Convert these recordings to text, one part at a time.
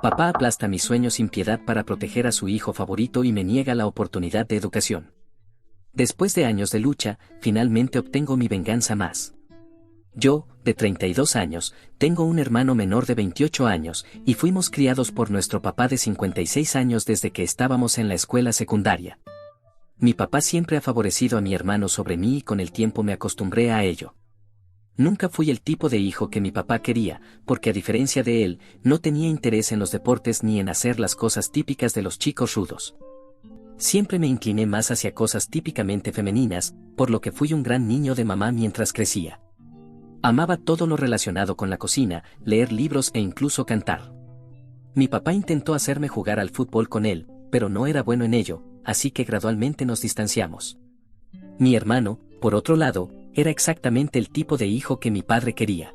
Papá aplasta mis sueños sin piedad para proteger a su hijo favorito y me niega la oportunidad de educación. Después de años de lucha, finalmente obtengo mi venganza más. Yo, de 32 años, tengo un hermano menor de 28 años, y fuimos criados por nuestro papá de 56 años desde que estábamos en la escuela secundaria. Mi papá siempre ha favorecido a mi hermano sobre mí y con el tiempo me acostumbré a ello. Nunca fui el tipo de hijo que mi papá quería, porque a diferencia de él, no tenía interés en los deportes ni en hacer las cosas típicas de los chicos rudos. Siempre me incliné más hacia cosas típicamente femeninas, por lo que fui un gran niño de mamá mientras crecía. Amaba todo lo relacionado con la cocina, leer libros e incluso cantar. Mi papá intentó hacerme jugar al fútbol con él, pero no era bueno en ello, así que gradualmente nos distanciamos. Mi hermano, por otro lado, era exactamente el tipo de hijo que mi padre quería.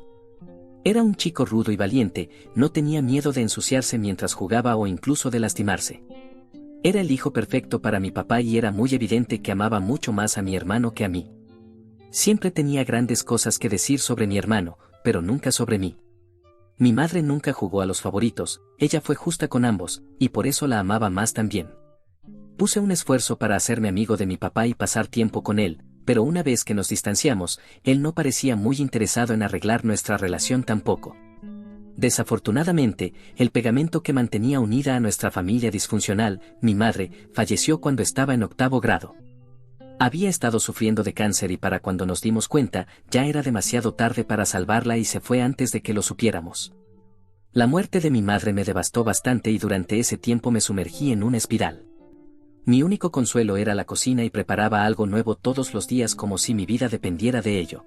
Era un chico rudo y valiente, no tenía miedo de ensuciarse mientras jugaba o incluso de lastimarse. Era el hijo perfecto para mi papá y era muy evidente que amaba mucho más a mi hermano que a mí. Siempre tenía grandes cosas que decir sobre mi hermano, pero nunca sobre mí. Mi madre nunca jugó a los favoritos, ella fue justa con ambos, y por eso la amaba más también. Puse un esfuerzo para hacerme amigo de mi papá y pasar tiempo con él, pero una vez que nos distanciamos, él no parecía muy interesado en arreglar nuestra relación tampoco. Desafortunadamente, el pegamento que mantenía unida a nuestra familia disfuncional, mi madre, falleció cuando estaba en 8º grado. Había estado sufriendo de cáncer y para cuando nos dimos cuenta, ya era demasiado tarde para salvarla y se fue antes de que lo supiéramos. La muerte de mi madre me devastó bastante y durante ese tiempo me sumergí en una espiral. Mi único consuelo era la cocina y preparaba algo nuevo todos los días como si mi vida dependiera de ello.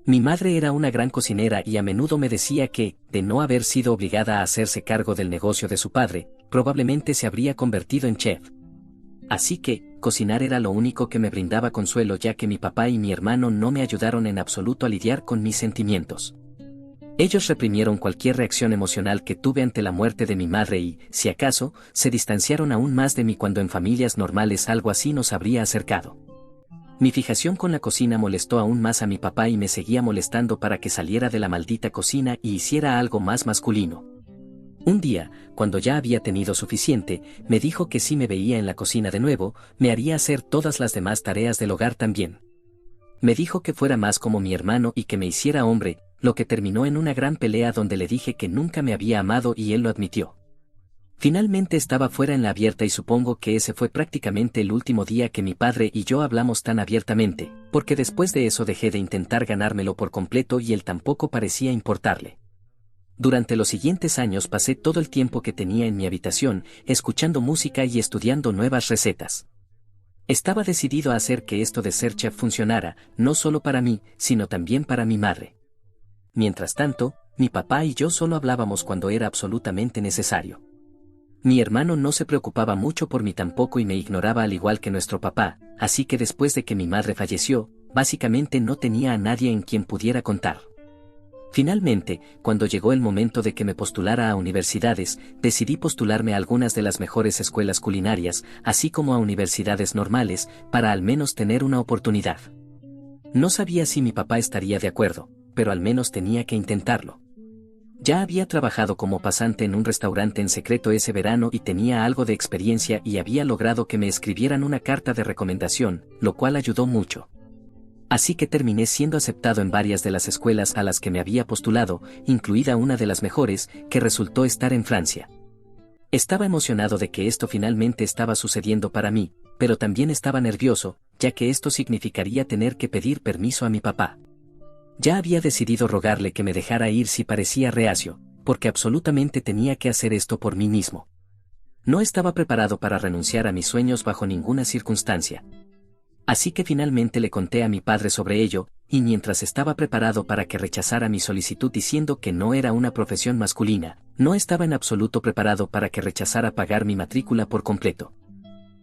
Mi madre era una gran cocinera y a menudo me decía que, de no haber sido obligada a hacerse cargo del negocio de su padre, probablemente se habría convertido en chef. Así que, cocinar era lo único que me brindaba consuelo ya que mi papá y mi hermano no me ayudaron en absoluto a lidiar con mis sentimientos. Ellos reprimieron cualquier reacción emocional que tuve ante la muerte de mi madre y, si acaso, se distanciaron aún más de mí cuando en familias normales algo así nos habría acercado. Mi fijación con la cocina molestó aún más a mi papá y me seguía molestando para que saliera de la maldita cocina y hiciera algo más masculino. Un día, cuando ya había tenido suficiente, me dijo que si me veía en la cocina de nuevo, me haría hacer todas las demás tareas del hogar también. Me dijo que fuera más como mi hermano y que me hiciera hombre, lo que terminó en una gran pelea donde le dije que nunca me había amado y él lo admitió. Finalmente estaba fuera en la abierta y supongo que ese fue prácticamente el último día que mi padre y yo hablamos tan abiertamente, porque después de eso dejé de intentar ganármelo por completo y él tampoco parecía importarle. Durante los siguientes años pasé todo el tiempo que tenía en mi habitación, escuchando música y estudiando nuevas recetas. Estaba decidido a hacer que esto de ser chef funcionara, no solo para mí, sino también para mi madre. Mientras tanto, mi papá y yo solo hablábamos cuando era absolutamente necesario. Mi hermano no se preocupaba mucho por mí tampoco y me ignoraba al igual que nuestro papá, así que después de que mi madre falleció, básicamente no tenía a nadie en quien pudiera contar. Finalmente, cuando llegó el momento de que me postulara a universidades, decidí postularme a algunas de las mejores escuelas culinarias, así como a universidades normales, para al menos tener una oportunidad. No sabía si mi papá estaría de acuerdo, pero al menos tenía que intentarlo. Ya había trabajado como pasante en un restaurante en secreto ese verano y tenía algo de experiencia y había logrado que me escribieran una carta de recomendación, lo cual ayudó mucho. Así que terminé siendo aceptado en varias de las escuelas a las que me había postulado, incluida una de las mejores, que resultó estar en Francia. Estaba emocionado de que esto finalmente estaba sucediendo para mí, pero también estaba nervioso, ya que esto significaría tener que pedir permiso a mi papá. Ya había decidido rogarle que me dejara ir si parecía reacio, porque absolutamente tenía que hacer esto por mí mismo. No estaba preparado para renunciar a mis sueños bajo ninguna circunstancia. Así que finalmente le conté a mi padre sobre ello, y mientras estaba preparado para que rechazara mi solicitud diciendo que no era una profesión masculina, no estaba en absoluto preparado para que rechazara pagar mi matrícula por completo.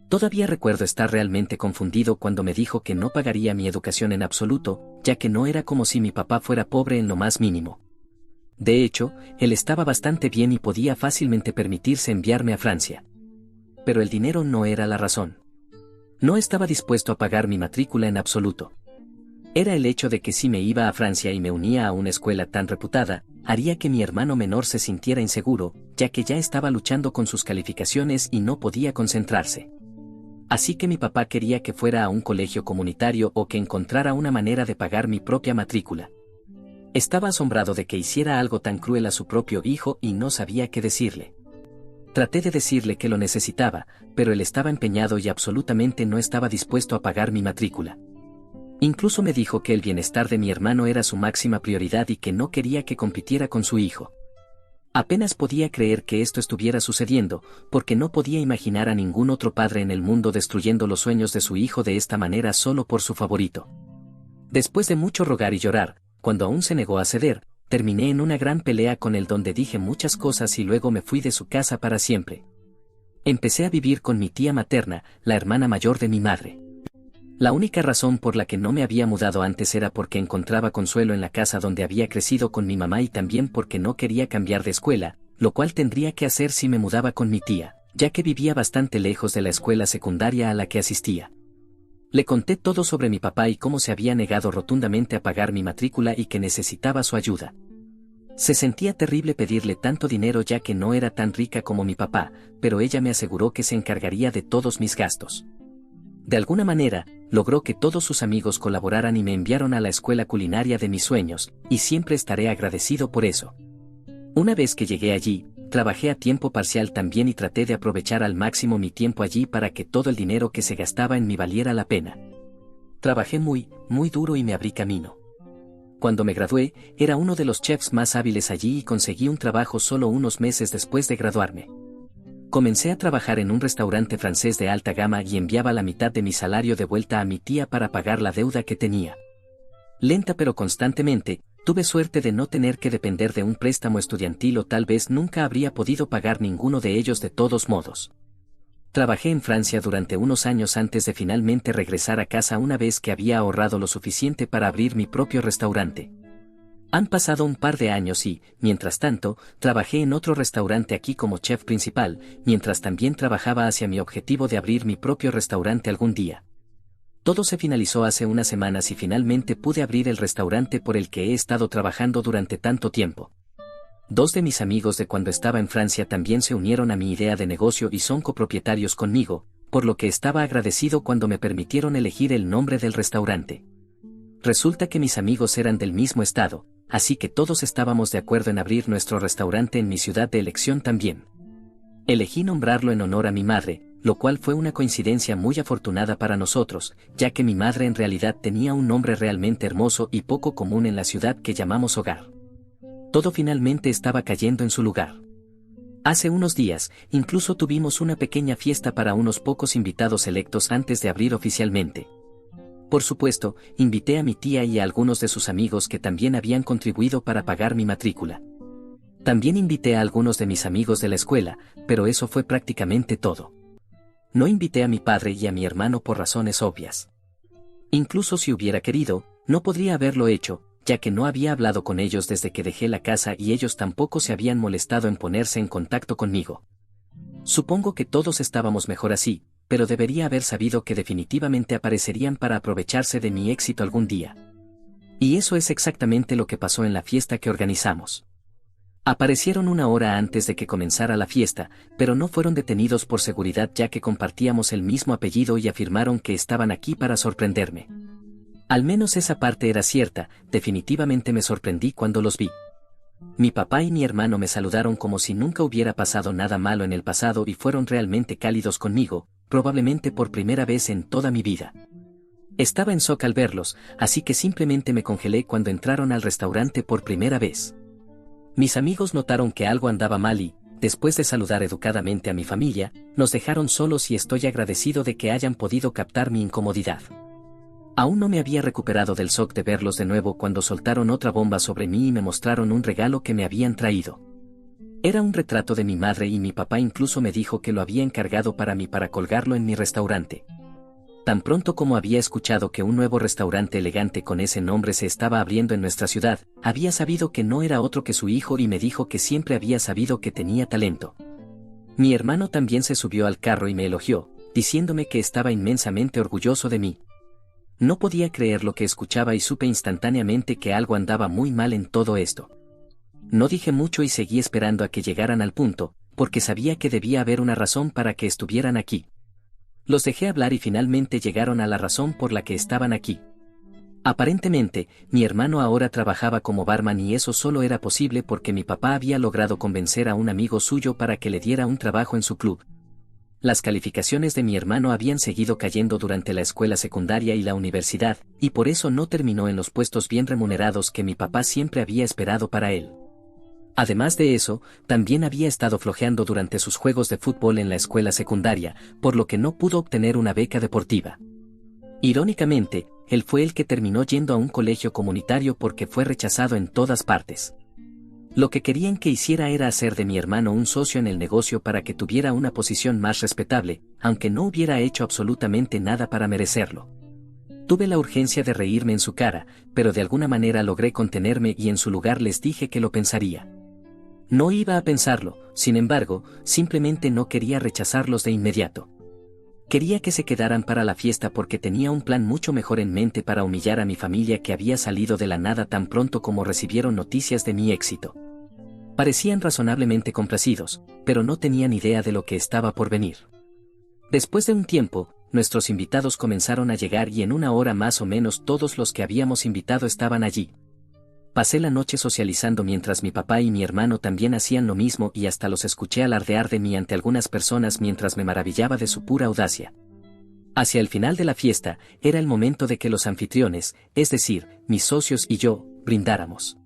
Todavía recuerdo estar realmente confundido cuando me dijo que no pagaría mi educación en absoluto, ya que no era como si mi papá fuera pobre en lo más mínimo. De hecho, él estaba bastante bien y podía fácilmente permitirse enviarme a Francia. Pero el dinero no era la razón. No estaba dispuesto a pagar mi matrícula en absoluto. Era el hecho de que si me iba a Francia y me unía a una escuela tan reputada, haría que mi hermano menor se sintiera inseguro, ya que ya estaba luchando con sus calificaciones y no podía concentrarse. Así que mi papá quería que fuera a un colegio comunitario o que encontrara una manera de pagar mi propia matrícula. Estaba asombrado de que hiciera algo tan cruel a su propio hijo y no sabía qué decirle. Traté de decirle que lo necesitaba, pero él estaba empeñado y absolutamente no estaba dispuesto a pagar mi matrícula. Incluso me dijo que el bienestar de mi hermano era su máxima prioridad y que no quería que compitiera con su hijo. Apenas podía creer que esto estuviera sucediendo, porque no podía imaginar a ningún otro padre en el mundo destruyendo los sueños de su hijo de esta manera solo por su favorito. Después de mucho rogar y llorar, cuando aún se negó a ceder, terminé en una gran pelea con él donde dije muchas cosas y luego me fui de su casa para siempre. Empecé a vivir con mi tía materna, la hermana mayor de mi madre. La única razón por la que no me había mudado antes era porque encontraba consuelo en la casa donde había crecido con mi mamá y también porque no quería cambiar de escuela, lo cual tendría que hacer si me mudaba con mi tía, ya que vivía bastante lejos de la escuela secundaria a la que asistía. Le conté todo sobre mi papá y cómo se había negado rotundamente a pagar mi matrícula y que necesitaba su ayuda. Se sentía terrible pedirle tanto dinero ya que no era tan rica como mi papá, pero ella me aseguró que se encargaría de todos mis gastos. De alguna manera, logró que todos sus amigos colaboraran y me enviaron a la escuela culinaria de mis sueños, y siempre estaré agradecido por eso. Una vez que llegué allí, trabajé a tiempo parcial también y traté de aprovechar al máximo mi tiempo allí para que todo el dinero que se gastaba en mí valiera la pena. Trabajé muy duro y me abrí camino. Cuando me gradué, era uno de los chefs más hábiles allí y conseguí un trabajo solo unos meses después de graduarme. Comencé a trabajar en un restaurante francés de alta gama y enviaba la mitad de mi salario de vuelta a mi tía para pagar la deuda que tenía. Lenta pero constantemente, tuve suerte de no tener que depender de un préstamo estudiantil o tal vez nunca habría podido pagar ninguno de ellos de todos modos. Trabajé en Francia durante unos años antes de finalmente regresar a casa una vez que había ahorrado lo suficiente para abrir mi propio restaurante. Han pasado un par de años y, mientras tanto, trabajé en otro restaurante aquí como chef principal, mientras también trabajaba hacia mi objetivo de abrir mi propio restaurante algún día. Todo se finalizó hace unas semanas y finalmente pude abrir el restaurante por el que he estado trabajando durante tanto tiempo. Dos de mis amigos de cuando estaba en Francia también se unieron a mi idea de negocio y son copropietarios conmigo, por lo que estaba agradecido cuando me permitieron elegir el nombre del restaurante. Resulta que mis amigos eran del mismo estado, así que todos estábamos de acuerdo en abrir nuestro restaurante en mi ciudad de elección también. Elegí nombrarlo en honor a mi madre, lo cual fue una coincidencia muy afortunada para nosotros, ya que mi madre en realidad tenía un nombre realmente hermoso y poco común en la ciudad que llamamos hogar. Todo finalmente estaba cayendo en su lugar. Hace unos días, incluso tuvimos una pequeña fiesta para unos pocos invitados selectos antes de abrir oficialmente. Por supuesto, invité a mi tía y a algunos de sus amigos que también habían contribuido para pagar mi matrícula. También invité a algunos de mis amigos de la escuela, pero eso fue prácticamente todo. No invité a mi padre y a mi hermano por razones obvias. Incluso si hubiera querido, no podría haberlo hecho, ya que no había hablado con ellos desde que dejé la casa y ellos tampoco se habían molestado en ponerse en contacto conmigo. Supongo que todos estábamos mejor así, pero debería haber sabido que definitivamente aparecerían para aprovecharse de mi éxito algún día. Y eso es exactamente lo que pasó en la fiesta que organizamos. Aparecieron una hora antes de que comenzara la fiesta, pero no fueron detenidos por seguridad ya que compartíamos el mismo apellido y afirmaron que estaban aquí para sorprenderme. Al menos esa parte era cierta, definitivamente me sorprendí cuando los vi. Mi papá y mi hermano me saludaron como si nunca hubiera pasado nada malo en el pasado y fueron realmente cálidos conmigo, probablemente por primera vez en toda mi vida. Estaba en shock al verlos, así que simplemente me congelé cuando entraron al restaurante por primera vez. Mis amigos notaron que algo andaba mal y, después de saludar educadamente a mi familia, nos dejaron solos y estoy agradecido de que hayan podido captar mi incomodidad. Aún no me había recuperado del shock de verlos de nuevo cuando soltaron otra bomba sobre mí y me mostraron un regalo que me habían traído. Era un retrato de mi madre y mi papá incluso me dijo que lo había encargado para mí para colgarlo en mi restaurante. Tan pronto como había escuchado que un nuevo restaurante elegante con ese nombre se estaba abriendo en nuestra ciudad, había sabido que no era otro que su hijo y me dijo que siempre había sabido que tenía talento. Mi hermano también se subió al carro y me elogió, diciéndome que estaba inmensamente orgulloso de mí. No podía creer lo que escuchaba y supe instantáneamente que algo andaba muy mal en todo esto. No dije mucho y seguí esperando a que llegaran al punto, porque sabía que debía haber una razón para que estuvieran aquí. Los dejé hablar y finalmente llegaron a la razón por la que estaban aquí. Aparentemente, mi hermano ahora trabajaba como barman y eso solo era posible porque mi papá había logrado convencer a un amigo suyo para que le diera un trabajo en su club. Las calificaciones de mi hermano habían seguido cayendo durante la escuela secundaria y la universidad, y por eso no terminó en los puestos bien remunerados que mi papá siempre había esperado para él. Además de eso, también había estado flojeando durante sus juegos de fútbol en la escuela secundaria, por lo que no pudo obtener una beca deportiva. Irónicamente, él fue el que terminó yendo a un colegio comunitario porque fue rechazado en todas partes. Lo que querían que hiciera era hacer de mi hermano un socio en el negocio para que tuviera una posición más respetable, aunque no hubiera hecho absolutamente nada para merecerlo. Tuve la urgencia de reírme en su cara, pero de alguna manera logré contenerme y en su lugar les dije que lo pensaría. No iba a pensarlo, sin embargo, simplemente no quería rechazarlos de inmediato. Quería que se quedaran para la fiesta porque tenía un plan mucho mejor en mente para humillar a mi familia que había salido de la nada tan pronto como recibieron noticias de mi éxito. Parecían razonablemente complacidos, pero no tenían idea de lo que estaba por venir. Después de un tiempo, nuestros invitados comenzaron a llegar y en una hora más o menos todos los que habíamos invitado estaban allí. Pasé la noche socializando mientras mi papá y mi hermano también hacían lo mismo y hasta los escuché alardear de mí ante algunas personas mientras me maravillaba de su pura audacia. Hacia el final de la fiesta, era el momento de que los anfitriones, es decir, mis socios y yo, brindáramos.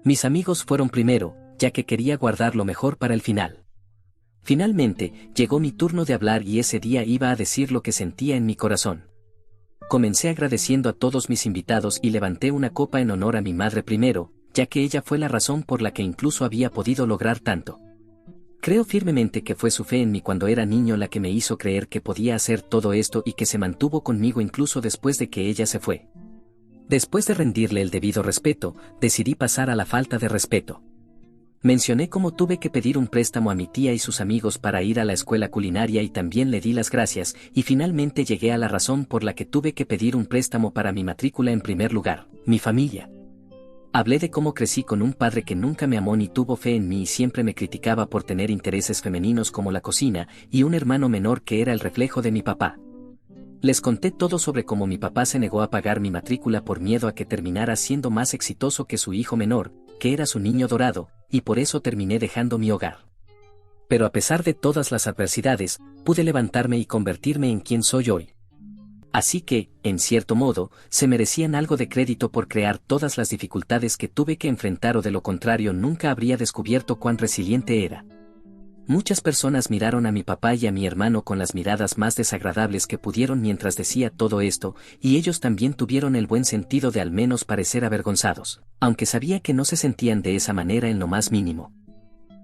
Mis amigos fueron primero, ya que quería guardar lo mejor para el final. Finalmente, llegó mi turno de hablar y ese día iba a decir lo que sentía en mi corazón. Comencé agradeciendo a todos mis invitados y levanté una copa en honor a mi madre primero, ya que ella fue la razón por la que incluso había podido lograr tanto. Creo firmemente que fue su fe en mí cuando era niño la que me hizo creer que podía hacer todo esto y que se mantuvo conmigo incluso después de que ella se fue. Después de rendirle el debido respeto, decidí pasar a la falta de respeto. Mencioné cómo tuve que pedir un préstamo a mi tía y sus amigos para ir a la escuela culinaria y también le di las gracias, y finalmente llegué a la razón por la que tuve que pedir un préstamo para mi matrícula en primer lugar, mi familia. Hablé de cómo crecí con un padre que nunca me amó ni tuvo fe en mí y siempre me criticaba por tener intereses femeninos como la cocina, y un hermano menor que era el reflejo de mi papá. Les conté todo sobre cómo mi papá se negó a pagar mi matrícula por miedo a que terminara siendo más exitoso que su hijo menor, que era su niño dorado, y por eso terminé dejando mi hogar. Pero a pesar de todas las adversidades, pude levantarme y convertirme en quien soy hoy. Así que, en cierto modo, se merecían algo de crédito por crear todas las dificultades que tuve que enfrentar o de lo contrario nunca habría descubierto cuán resiliente era. Muchas personas miraron a mi papá y a mi hermano con las miradas más desagradables que pudieron mientras decía todo esto, y ellos también tuvieron el buen sentido de al menos parecer avergonzados, aunque sabía que no se sentían de esa manera en lo más mínimo.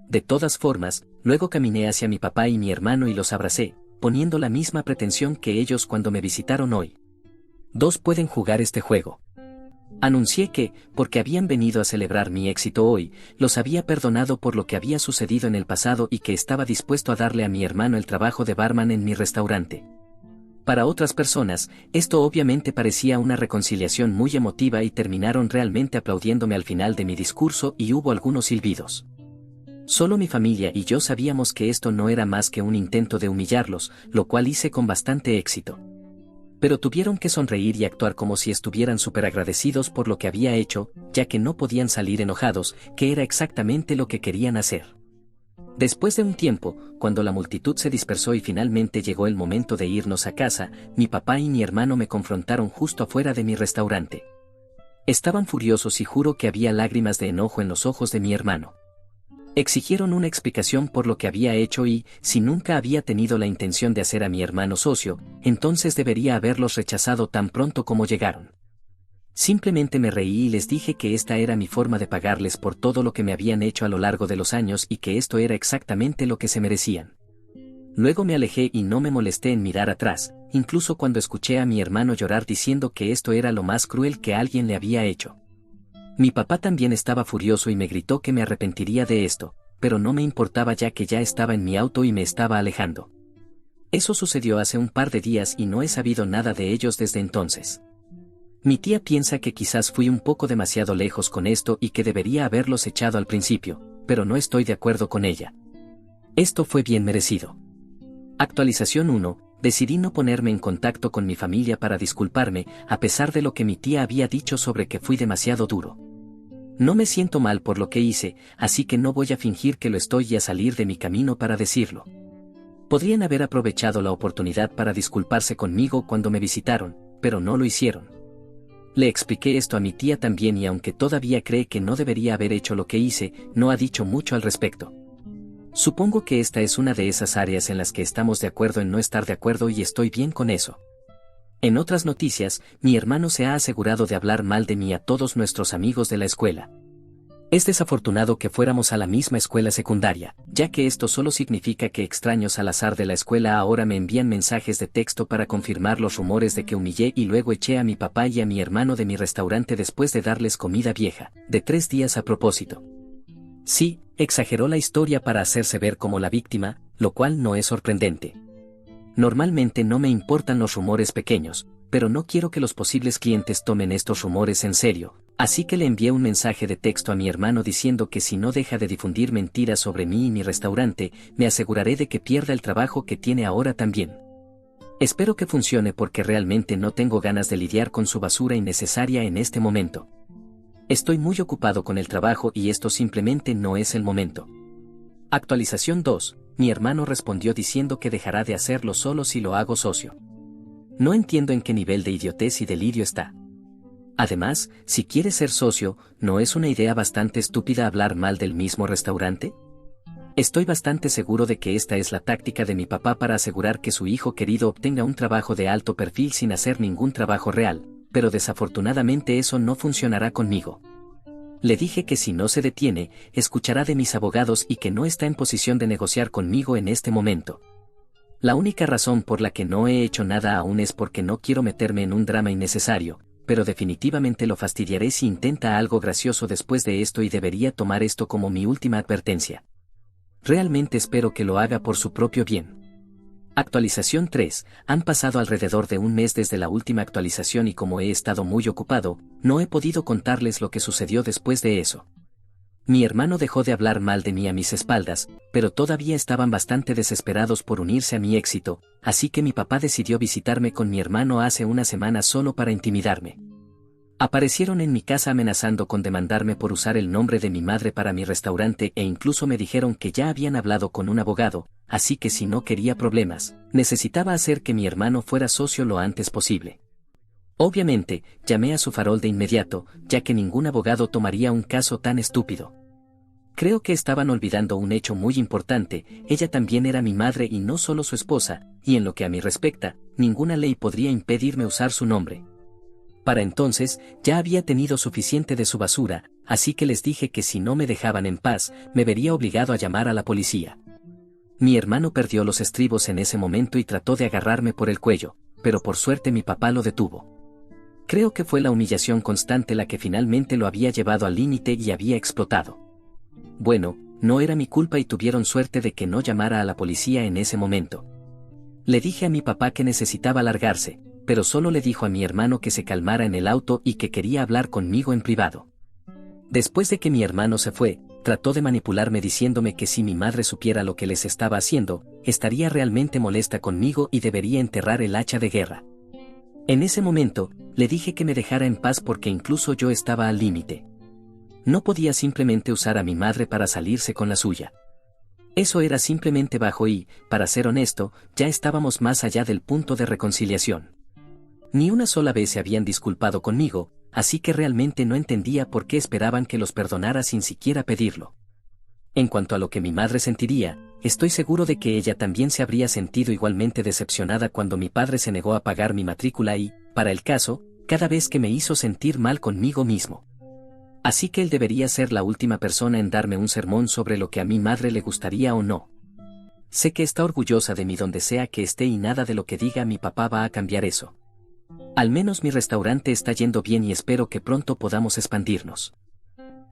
De todas formas, luego caminé hacia mi papá y mi hermano y los abracé, poniendo la misma pretensión que ellos cuando me visitaron hoy. Dos pueden jugar este juego. Anuncié que, porque habían venido a celebrar mi éxito hoy, los había perdonado por lo que había sucedido en el pasado y que estaba dispuesto a darle a mi hermano el trabajo de barman en mi restaurante. Para otras personas, esto obviamente parecía una reconciliación muy emotiva y terminaron realmente aplaudiéndome al final de mi discurso y hubo algunos silbidos. Solo mi familia y yo sabíamos que esto no era más que un intento de humillarlos, lo cual hice con bastante éxito. Pero tuvieron que sonreír y actuar como si estuvieran súper agradecidos por lo que había hecho, ya que no podían salir enojados, que era exactamente lo que querían hacer. Después de un tiempo, cuando la multitud se dispersó y finalmente llegó el momento de irnos a casa, mi papá y mi hermano me confrontaron justo afuera de mi restaurante. Estaban furiosos y juro que había lágrimas de enojo en los ojos de mi hermano. Exigieron una explicación por lo que había hecho y, si nunca había tenido la intención de hacer a mi hermano socio, entonces debería haberlos rechazado tan pronto como llegaron. Simplemente me reí y les dije que esta era mi forma de pagarles por todo lo que me habían hecho a lo largo de los años y que esto era exactamente lo que se merecían. Luego me alejé y no me molesté en mirar atrás, incluso cuando escuché a mi hermano llorar diciendo que esto era lo más cruel que alguien le había hecho. Mi papá también estaba furioso y me gritó que me arrepentiría de esto, pero no me importaba ya que ya estaba en mi auto y me estaba alejando. Eso sucedió hace un par de días y no he sabido nada de ellos desde entonces. Mi tía piensa que quizás fui un poco demasiado lejos con esto y que debería haberlos echado al principio, pero no estoy de acuerdo con ella. Esto fue bien merecido. Actualización 1. Decidí no ponerme en contacto con mi familia para disculparme, a pesar de lo que mi tía había dicho sobre que fui demasiado duro. No me siento mal por lo que hice, así que no voy a fingir que lo estoy y a salir de mi camino para decirlo. Podrían haber aprovechado la oportunidad para disculparse conmigo cuando me visitaron, pero no lo hicieron. Le expliqué esto a mi tía también y aunque todavía cree que no debería haber hecho lo que hice, no ha dicho mucho al respecto. Supongo que esta es una de esas áreas en las que estamos de acuerdo en no estar de acuerdo y estoy bien con eso. En otras noticias, mi hermano se ha asegurado de hablar mal de mí a todos nuestros amigos de la escuela. Es desafortunado que fuéramos a la misma escuela secundaria, ya que esto solo significa que extraños al azar de la escuela ahora me envían mensajes de texto para confirmar los rumores de que humillé y luego eché a mi papá y a mi hermano de mi restaurante después de darles comida vieja, de 3 días a propósito. Sí, exageró la historia para hacerse ver como la víctima, lo cual no es sorprendente. Normalmente no me importan los rumores pequeños, pero no quiero que los posibles clientes tomen estos rumores en serio, así que le envié un mensaje de texto a mi hermano diciendo que si no deja de difundir mentiras sobre mí y mi restaurante, me aseguraré de que pierda el trabajo que tiene ahora también. Espero que funcione porque realmente no tengo ganas de lidiar con su basura innecesaria en este momento. Estoy muy ocupado con el trabajo y esto simplemente no es el momento. Actualización 2. Mi hermano respondió diciendo que dejará de hacerlo solo si lo hago socio. No entiendo en qué nivel de idiotez y delirio está. Además, si quiere ser socio, ¿no es una idea bastante estúpida hablar mal del mismo restaurante? Estoy bastante seguro de que esta es la táctica de mi papá para asegurar que su hijo querido obtenga un trabajo de alto perfil sin hacer ningún trabajo real, pero desafortunadamente eso no funcionará conmigo. Le dije que si no se detiene, escuchará de mis abogados y que no está en posición de negociar conmigo en este momento. La única razón por la que no he hecho nada aún es porque no quiero meterme en un drama innecesario, pero definitivamente lo fastidiaré si intenta algo gracioso después de esto y debería tomar esto como mi última advertencia. Realmente espero que lo haga por su propio bien. Actualización 3. Han pasado alrededor de un mes desde la última actualización y como he estado muy ocupado, no he podido contarles lo que sucedió después de eso. Mi hermano dejó de hablar mal de mí a mis espaldas, pero todavía estaban bastante desesperados por unirse a mi éxito, así que mi papá decidió visitarme con mi hermano hace una semana solo para intimidarme. Aparecieron en mi casa amenazando con demandarme por usar el nombre de mi madre para mi restaurante e incluso me dijeron que ya habían hablado con un abogado, así que si no quería problemas, necesitaba hacer que mi hermano fuera socio lo antes posible. Obviamente, llamé a su farol de inmediato, ya que ningún abogado tomaría un caso tan estúpido. Creo que estaban olvidando un hecho muy importante, ella también era mi madre y no solo su esposa, y en lo que a mí respecta, ninguna ley podría impedirme usar su nombre. Para entonces, ya había tenido suficiente de su basura, así que les dije que si no me dejaban en paz, me vería obligado a llamar a la policía. Mi hermano perdió los estribos en ese momento y trató de agarrarme por el cuello, pero por suerte mi papá lo detuvo. Creo que fue la humillación constante la que finalmente lo había llevado al límite y había explotado. Bueno, no era mi culpa y tuvieron suerte de que no llamara a la policía en ese momento. Le dije a mi papá que necesitaba largarse, pero solo le dijo a mi hermano que se calmara en el auto y que quería hablar conmigo en privado. Después de que mi hermano se fue, trató de manipularme diciéndome que si mi madre supiera lo que les estaba haciendo, estaría realmente molesta conmigo y debería enterrar el hacha de guerra. En ese momento, le dije que me dejara en paz porque incluso yo estaba al límite. No podía simplemente usar a mi madre para salirse con la suya. Eso era simplemente bajo y, para ser honesto, ya estábamos más allá del punto de reconciliación. Ni una sola vez se habían disculpado conmigo, así que realmente no entendía por qué esperaban que los perdonara sin siquiera pedirlo. En cuanto a lo que mi madre sentiría, estoy seguro de que ella también se habría sentido igualmente decepcionada cuando mi padre se negó a pagar mi matrícula y, para el caso, cada vez que me hizo sentir mal conmigo mismo. Así que él debería ser la última persona en darme un sermón sobre lo que a mi madre le gustaría o no. Sé que está orgullosa de mí donde sea que esté y nada de lo que diga mi papá va a cambiar eso. Al menos mi restaurante está yendo bien y espero que pronto podamos expandirnos.